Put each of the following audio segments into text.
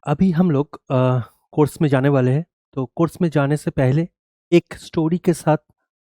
अभी हम लोग कोर्स में जाने वाले हैं। तो कोर्स में जाने से पहले एक स्टोरी के साथ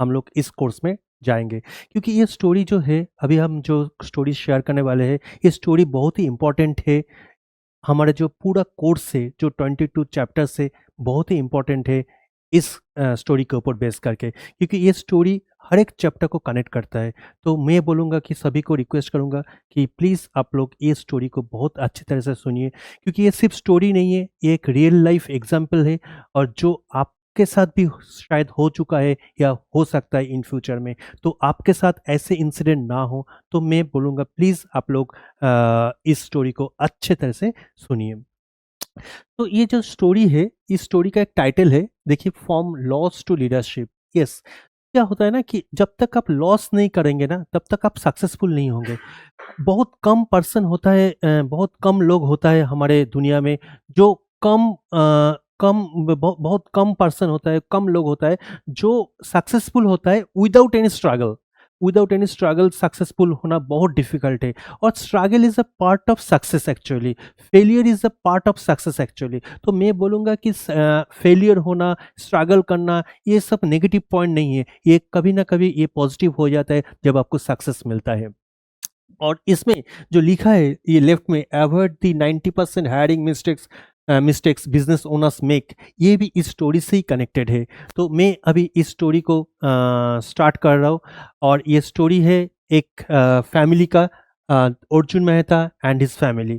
हम लोग इस कोर्स में जाएंगे, क्योंकि ये स्टोरी जो है, अभी हम जो स्टोरी शेयर करने वाले हैं, ये स्टोरी बहुत ही इम्पोर्टेंट है। हमारा जो पूरा कोर्स है, जो 22 चैप्टर्स है, बहुत ही इम्पोर्टेंट है इस स्टोरी के ऊपर बेस करके, क्योंकि ये स्टोरी हर एक चैप्टर को कनेक्ट करता है। तो मैं बोलूँगा कि सभी को रिक्वेस्ट करूँगा कि प्लीज़ आप लोग ये स्टोरी को बहुत अच्छी तरह से सुनिए, क्योंकि ये सिर्फ स्टोरी नहीं है, ये एक रियल लाइफ एग्जाम्पल है, और जो आपके साथ भी शायद हो चुका है या हो सकता है इन फ्यूचर में। तो आपके साथ ऐसे इंसिडेंट ना हो, तो मैं बोलूँगा प्लीज़ आप लोग इस स्टोरी को अच्छे तरह से सुनिए। तो ये जो स्टोरी है, इस स्टोरी का एक टाइटल है, देखिए, from loss to leadership. Yes, क्या होता है ना कि जब तक आप लॉस नहीं करेंगे ना, तब तक आप सक्सेसफुल नहीं होंगे। बहुत कम पर्सन होता है, बहुत कम लोग होता है हमारे दुनिया में जो बहुत कम पर्सन होता है, कम लोग होता है जो सक्सेसफुल होता है without any struggle. Without any struggle successful होना बहुत डिफिकल्ट है, और struggle is a part of success actually. Failure is a part of success actually. तो मैं बोलूँगा कि फेलियर होना, स्ट्रगल करना, ये सब नेगेटिव पॉइंट नहीं है, ये कभी ना कभी ये पॉजिटिव हो जाता है जब आपको सक्सेस मिलता है। और इसमें जो लिखा है ये लेफ्ट में, avoid the 90% hiring mistakes business owners make, ये भी इस स्टोरी से ही कनेक्टेड है। तो मैं अभी इस स्टोरी को स्टार्ट कर रहा हूँ, और ये स्टोरी है एक फैमिली का, Arjun Mehta and his family.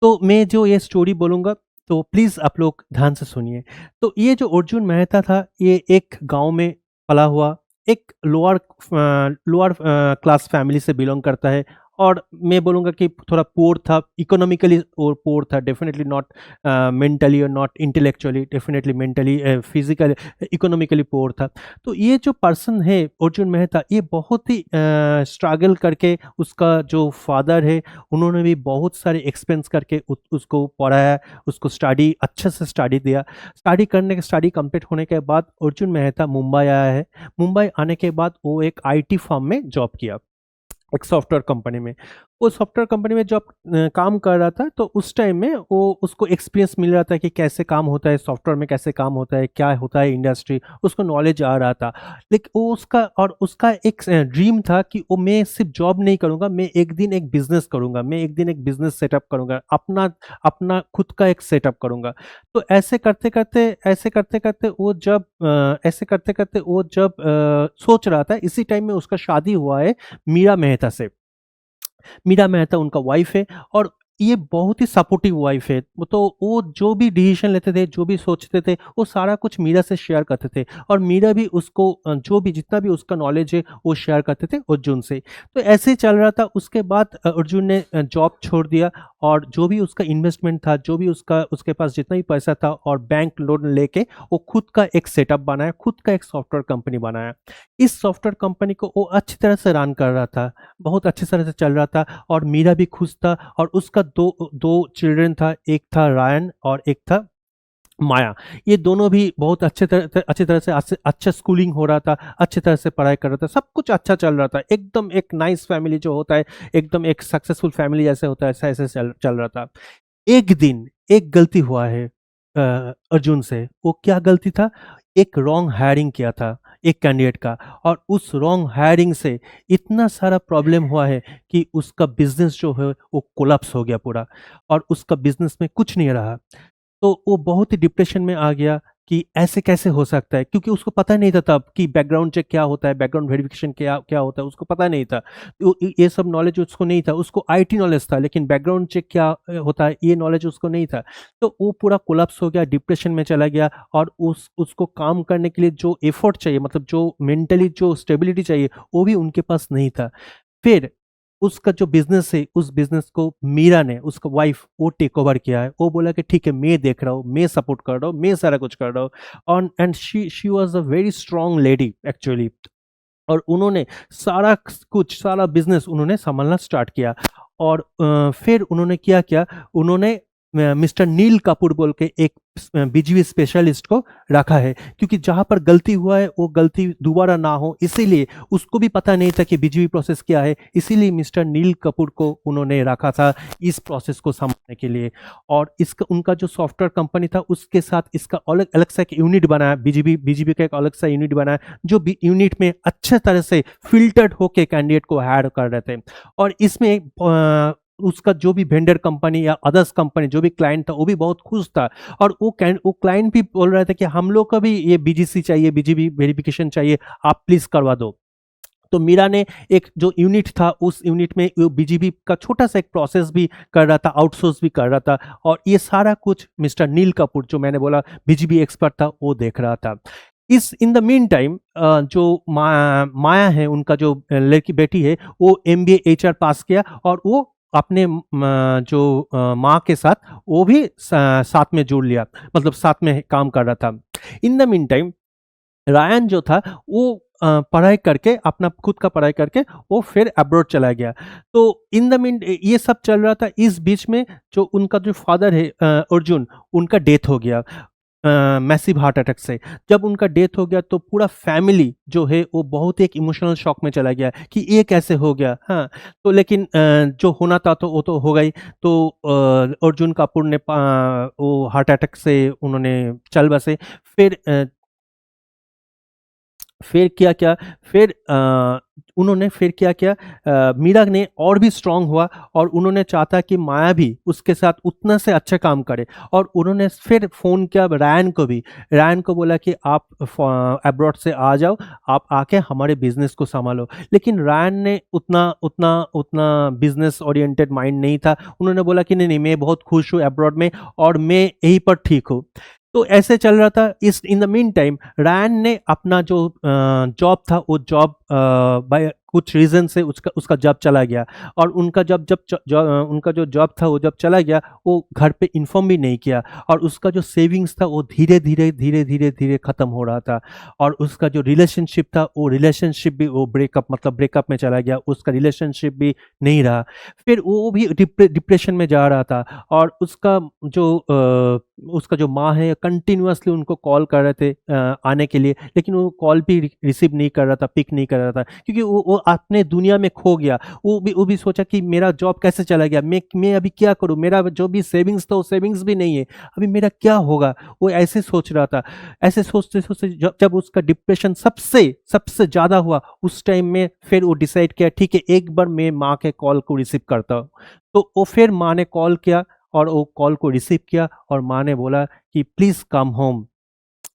तो मैं जो ये स्टोरी बोलूँगा, तो प्लीज़ आप लोग ध्यान से सुनिए। तो ये जो अर्जुन मेहता था, ये एक गांव में पला हुआ एक लोअर क्लास फैमिली से बिलोंग करता है, और मैं बोलूँगा कि थोड़ा पुअर था, इकोनॉमिकली और पुअर था, डेफिनेटली नॉट मेंटली और not intellectually, definitely mentally, physically, economically poor था। तो ये जो पर्सन है अर्जुन मेहता, ये बहुत ही स्ट्रगल करके, उसका जो फादर है उन्होंने भी बहुत सारे एक्सपेंस करके उसको पढ़ाया, उसको स्टडी अच्छे से स्टडी दिया। स्टडी कंप्लीट होने के बाद अर्जुन मेहता मुंबई आया है। मुंबई आने के बाद वो एक आईटी फर्म में जॉब किया, एक सॉफ्टवेयर कंपनी में। वो सॉफ्टवेयर कंपनी में जब काम कर रहा था, तो उस टाइम में वो उसको एक्सपीरियंस मिल रहा था कि कैसे काम होता है सॉफ्टवेयर में, कैसे काम होता है, क्या होता है इंडस्ट्री, उसको नॉलेज आ रहा था। लेकिन वो उसका एक ड्रीम था कि वो, मैं सिर्फ जॉब नहीं करूंगा, मैं एक दिन एक बिजनेस करूंगा, मैं एक दिन एक बिजनेस सेटअप करूंगा, अपना अपना खुद का एक सेटअप करूंगा। तो ऐसे करते करते वो जब सोच रहा था, इसी टाइम में उसका शादी हुआ है मीरा मेहता से। मीरा मेहता उनका वाइफ है, और ये बहुत ही सपोर्टिव वाइफ है। तो वो जो भी डिसीजन लेते थे, जो भी सोचते थे, वो सारा कुछ मीरा से शेयर करते थे, और मीरा भी उसको जो भी जितना भी उसका नॉलेज है वो शेयर करते थे अर्जुन से। तो ऐसे ही चल रहा था। उसके बाद अर्जुन ने जॉब छोड़ दिया, और जो भी उसका इन्वेस्टमेंट था, जो भी उसके पास जितना भी पैसा था, और बैंक लोन लेके वो खुद का एक सेटअप बनाया, खुद का एक सॉफ्टवेयर कंपनी बनाया। इस सॉफ्टवेयर कंपनी को वो अच्छी तरह से रन कर रहा था, बहुत अच्छी तरह से चल रहा था, और मीरा भी खुश था। और उसका दो दो चिल्ड्रन था, एक था रायन और एक था माया। ये दोनों भी बहुत अच्छी तरह से अच्छा स्कूलिंग हो रहा था, अच्छी तरह से पढ़ाई कर रहा था, सब कुछ अच्छा चल रहा था, एकदम एक नाइस फैमिली जो होता है, एकदम एक सक्सेसफुल फैमिली जैसे होता है, ऐसा ऐसे चल रहा था। एक दिन एक गलती हुआ है अर्जुन से। वो क्या गलती था? एक रॉन्ग हायरिंग किया था एक कैंडिडेट का, और उस रॉन्ग हायरिंग से इतना सारा प्रॉब्लम हुआ है कि उसका बिजनेस जो है वो कोलैप्स हो गया पूरा, और उसका बिजनेस में कुछ नहीं रहा। तो वो बहुत ही डिप्रेशन में आ गया कि ऐसे कैसे हो सकता है, क्योंकि उसको पता नहीं था तब कि बैकग्राउंड चेक क्या होता है, बैकग्राउंड वेरिफिकेशन क्या क्या होता है, उसको पता नहीं था। ये सब नॉलेज उसको नहीं था। उसको आईटी नॉलेज था, लेकिन बैकग्राउंड चेक क्या होता है ये नॉलेज उसको नहीं था। तो वो पूरा कोलैप्स हो गया, डिप्रेशन में चला गया, और उसको काम करने के लिए जो एफर्ट चाहिए, मतलब जो मेंटली जो स्टेबिलिटी चाहिए, वो भी उनके पास नहीं था। फिर उसका जो बिजनेस है, उस बिजनेस को मीरा ने, उसका वाइफ, वो टेक ओवर किया है। वो बोला कि ठीक है, मैं देख रहा हूँ, मैं सपोर्ट कर रहा हूँ, मैं सारा कुछ कर रहा हूँ। On and she was a very strong lady actually. और उन्होंने सारा बिजनेस उन्होंने संभालना स्टार्ट किया। और फिर उन्होंने क्या किया, उन्होंने मिस्टर नील कपूर बोल के एक बीजीबी स्पेशलिस्ट को रखा है, क्योंकि जहां पर गलती हुआ है वो गलती दोबारा ना हो, इसीलिए उसको भी पता नहीं था कि बीजीबी प्रोसेस क्या है, इसीलिए मिस्टर नील कपूर को उन्होंने रखा था इस प्रोसेस को संभालने के लिए। और इसका उनका जो सॉफ्टवेयर कंपनी था उसके साथ इसका अलग अलग सा एक यूनिट बनाया, बीजीबी का एक अलग सा यूनिट बनाया, जो यूनिट में अच्छे तरह से फिल्टर्ड होके कैंडिडेट को हायर कर रहे थे। और इसमें उसका जो भी वेंडर कंपनी या अदर्स कंपनी जो भी क्लाइंट था वो भी बहुत खुश था, और वो क्लाइंट भी बोल रहा था कि हम लोग का भी ये बीजीसी चाहिए, बीजीबी वेरिफिकेशन चाहिए, आप प्लीज करवा दो। तो मीरा ने एक जो यूनिट था उस यूनिट में बीजीबी का छोटा सा एक प्रोसेस भी कर रहा था, आउटसोर्स भी कर रहा था, और ये सारा कुछ मिस्टर नील कपूर जो मैंने बोला बीजीबी एक्सपर्ट था वो देख रहा था। इस इन द मीन टाइम जो माया है, उनका जो लड़की बेटी है, वो एमबीए एचआर पास किया, और वो अपने जो माँ के साथ वो भी साथ में जुड़ लिया, मतलब साथ में काम कर रहा था। In the mean time Ryan जो था वो पढ़ाई करके, अपना खुद का पढ़ाई करके वो फिर अब्रॉड चला गया। तो इन द मीन ये सब चल रहा था, इस बीच में जो उनका जो फादर है अर्जुन, उनका डेथ हो गया मैसिव हार्ट अटैक से। जब उनका डेथ हो गया तो पूरा फैमिली जो है वो बहुत एक इमोशनल शॉक में चला गया कि ये कैसे हो गया। हाँ, तो लेकिन जो होना था तो वो तो हो गई। तो अर्जुन कपूर ने वो हार्ट अटैक से उन्होंने चल बसे। फिर फिर क्या क्या फिर उन्होंने फिर क्या क्या मीरा ने और भी स्ट्रांग हुआ, और उन्होंने चाहता कि माया भी उसके साथ उतना से अच्छा काम करे, और उन्होंने फिर फ़ोन किया रायन को भी। रायन को बोला कि आप अब्रॉड से आ जाओ, आप आके हमारे बिजनेस को संभालो। लेकिन रायन ने उतना उतना उतना बिजनेस ओरिएंटेड माइंड नहीं था। उन्होंने बोला कि नहीं नहीं, मैं बहुत खुश हूँ अब्रॉड में और मैं यहीं पर ठीक हूँ। तो ऐसे चल रहा था। इस in the mean time Ryan ने अपना जो जॉब था वो जॉब बाय कुछ रीजन से उसका उसका जॉब चला गया, और उनका उनका जो जॉब था वो जब चला गया, वो घर पे इन्फॉर्म भी नहीं किया, और उसका जो सेविंग्स था वो धीरे धीरे धीरे धीरे धीरे खत्म हो रहा था, और उसका जो रिलेशनशिप था वो रिलेशनशिप भी वो ब्रेकअप में चला गया, उसका रिलेशनशिप भी नहीं रहा। फिर वो भी डिप्रेशन में जा रहा था, और उसका जो माँ है कंटिन्यूअसली उनको कॉल कर रहे थे आने के लिए, लेकिन वो कॉल भी रिसीव नहीं कर रहा था, पिक नहीं कर रहा था, क्योंकि वो अपने दुनिया में खो गया। वो भी सोचा कि मेरा जॉब कैसे चला गया, मैं अभी क्या करूं, मेरा जो भी सेविंग्स था वो सेविंग्स भी नहीं है, अभी मेरा क्या होगा, वो ऐसे सोच रहा था। ऐसे सोचते सोचते जब उसका डिप्रेशन सबसे सबसे ज़्यादा हुआ, उस टाइम में फिर वो डिसाइड किया ठीक है एक बार मैं माँ के कॉल को रिसीव करता हूँ। तो वो फिर माँ ने कॉल किया, और वो कॉल को रिसीव किया, और माँ ने बोला कि please come home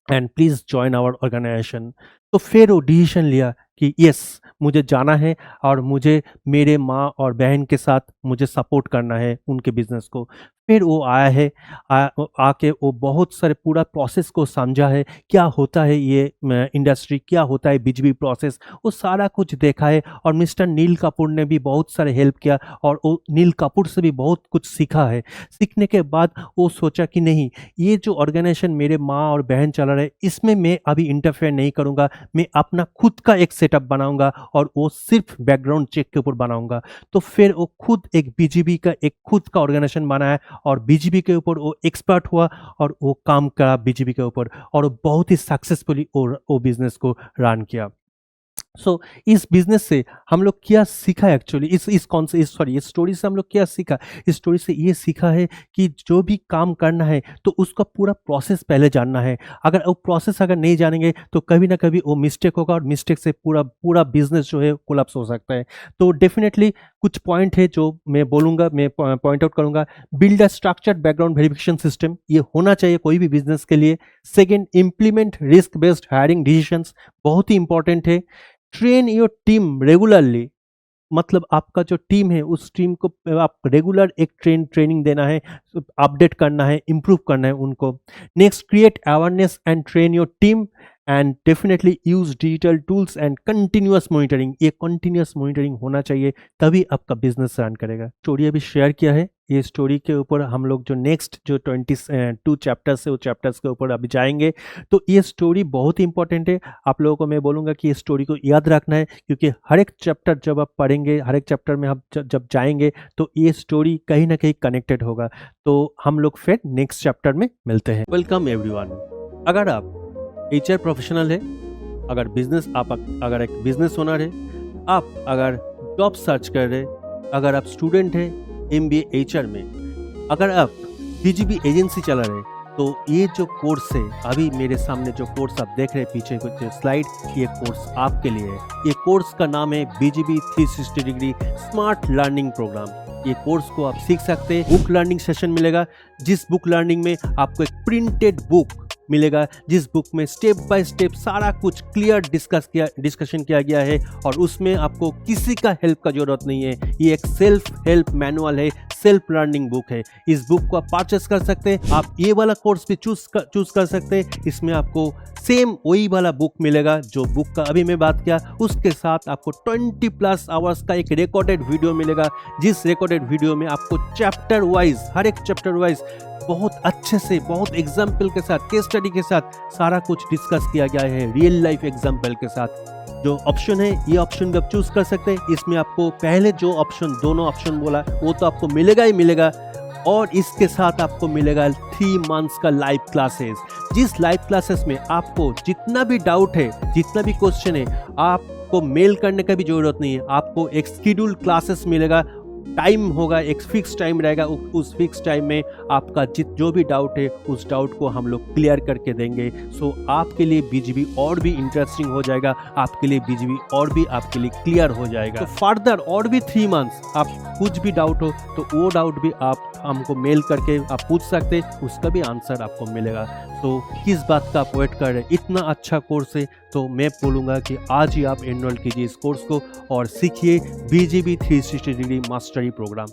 and please join our organisation. तो फिर वो डिसीजन लिया कि यस, मुझे जाना है, और मुझे मेरे माँ और बहन के साथ मुझे सपोर्ट करना है उनके बिजनेस को। फिर वो आया है, आके वो बहुत सारे पूरा प्रोसेस को समझा है, क्या होता है ये इंडस्ट्री, क्या होता है बीजीबी प्रोसेस, वो सारा कुछ देखा है। और मिस्टर नील कपूर ने भी बहुत सारे हेल्प किया, और वो नील कपूर से भी बहुत कुछ सीखा है। सीखने के बाद वो सोचा कि नहीं, ये जो ऑर्गेनाइजेशन मेरे माँ और बहन चला रहे इसमें मैं अभी इंटरफेयर नहीं करूँगा, मैं अपना खुद का एक सेटअप बनाऊंगा, और वो सिर्फ बैकग्राउंड चेक के ऊपर बनाऊंगा। तो फिर वो खुद एक बीजीबी का एक खुद का ऑर्गेनाइजेशन बनाया, और बीजीबी के ऊपर वो एक्सपर्ट हुआ, और वो काम करा बीजीबी के ऊपर, और वो बहुत ही सक्सेसफुली वो बिजनेस को रन किया। सो इस बिजनेस से हम लोग क्या सीखा है एक्चुअली, इस स्टोरी से हम लोग क्या सीखा। इस स्टोरी से ये सीखा है कि जो भी काम करना है तो उसका पूरा प्रोसेस पहले जानना है। अगर वो प्रोसेस अगर नहीं जानेंगे तो कभी ना कभी वो मिस्टेक होगा, और मिस्टेक से पूरा पूरा बिजनेस जो है कोलैप्स हो सकता है। तो डेफिनेटली कुछ पॉइंट है जो मैं बोलूँगा, मैं पॉइंट आउट करूँगा। Build a structured background verification system, ये होना चाहिए कोई भी बिजनेस के लिए। Second, implement risk based hiring decisions, बहुत ही इंपॉर्टेंट है। ट्रेन योर टीम रेगुलरली, मतलब आपका जो टीम है उस टीम को आप रेगुलर एक ट्रेनिंग देना है, अपडेट करना है, इम्प्रूव करना है उनको। Next, create awareness and train your team, and definitely use digital tools and continuous monitoring, ये कंटिन्यूअस मॉनिटरिंग होना चाहिए, तभी आपका बिजनेस रन करेगा। स्टोरी अभी शेयर किया है, ये स्टोरी के ऊपर हम लोग जो नेक्स्ट जो 22 चैप्टर्स है वो चैप्टर्स के ऊपर अभी जाएंगे। तो ये स्टोरी बहुत ही इंपॉर्टेंट है। आप लोगों को मैं बोलूँगा कि ये स्टोरी को याद रखना है, क्योंकि हर एक चैप्टर जब आप पढ़ेंगे, हर एक चैप्टर में आप जब जाएंगे तो ये स्टोरी कहीं ना कहीं कनेक्टेड होगा। तो हम लोग फिर नेक्स्ट चैप्टर में मिलते हैं। Welcome everyone. अगर आप HR प्रोफेशनल है, अगर अगर एक बिजनेस ओनर है, आप अगर जॉब सर्च कर रहे, अगर आप स्टूडेंट है MBA HR में, अगर आप BGB एजेंसी चला रहे, तो ये जो कोर्स है, अभी मेरे सामने जो कोर्स आप देख रहे हैं पीछे कुछ स्लाइड, ये कोर्स आपके लिए है। ये कोर्स का नाम है BGB 360 degree smart learning programme. ये कोर्स को आप सीख सकते हैं। बुक लर्निंग सेशन मिलेगा, जिस बुक लर्निंग में आपको एक प्रिंटेड बुक मिलेगा, जिस बुक में स्टेप बाय स्टेप सारा कुछ क्लियर डिस्कशन किया गया है, और उसमें आपको किसी का हेल्प का जरूरत नहीं है। ये एक सेल्फ हेल्प मैनुअल है, सेल्फ लर्निंग बुक है। इस बुक को आप परचेस कर सकते हैं। आप ये वाला कोर्स भी चूज कर सकते हैं। इसमें आपको सेम वही वाला बुक मिलेगा जो बुक का अभी मैं बात किया, उसके साथ आपको 20+ आवर्स का एक रिकॉर्डेड वीडियो मिलेगा, जिस रिकॉर्डेड वीडियो में आपको चैप्टर वाइज, हर एक चैप्टर वाइज बहुत अच्छे से, बहुत एग्जाम्पल के साथ, केस स्टडी के साथ सारा कुछ डिस्कस किया गया है, रियल लाइफ एग्जाम्पल के साथ। जो ऑप्शन है, ये ऑप्शन भी आप चूज कर सकते हैं। इसमें आपको पहले जो ऑप्शन, दोनों ऑप्शन बोला, वो तो आपको मिलेगा ही मिलेगा, और इसके साथ आपको मिलेगा 3 मंथ्स का लाइव क्लासेस। जिस लाइव क्लासेस में आपको जितना भी डाउट है, जितना भी क्वेश्चन है, आपको मेल करने का भी जरूरत नहीं है। आपको एक शेड्यूल क्लासेस मिलेगा, टाइम होगा, एक फिक्स टाइम रहेगा। उस फिक्स टाइम में आपका जो भी डाउट है, उस डाउट को हम लोग क्लियर करके देंगे। सो आपके लिए BGB और भी इंटरेस्टिंग हो जाएगा, आपके लिए BGB और भी आपके लिए क्लियर हो जाएगा। तो फर्दर और भी 3 मंथ्स आप कुछ भी डाउट हो तो वो डाउट भी आप हमको मेल करके आप पूछ सकते, उसका भी आंसर आपको मिलेगा। तो किस बात का आप वेट कर रहे हैं? इतना अच्छा कोर्स है, तो मैं बोलूँगा कि आज ही आप एनरोल कीजिए इस कोर्स को और सीखिए BGB 360 डिग्री मास्टरी प्रोग्राम।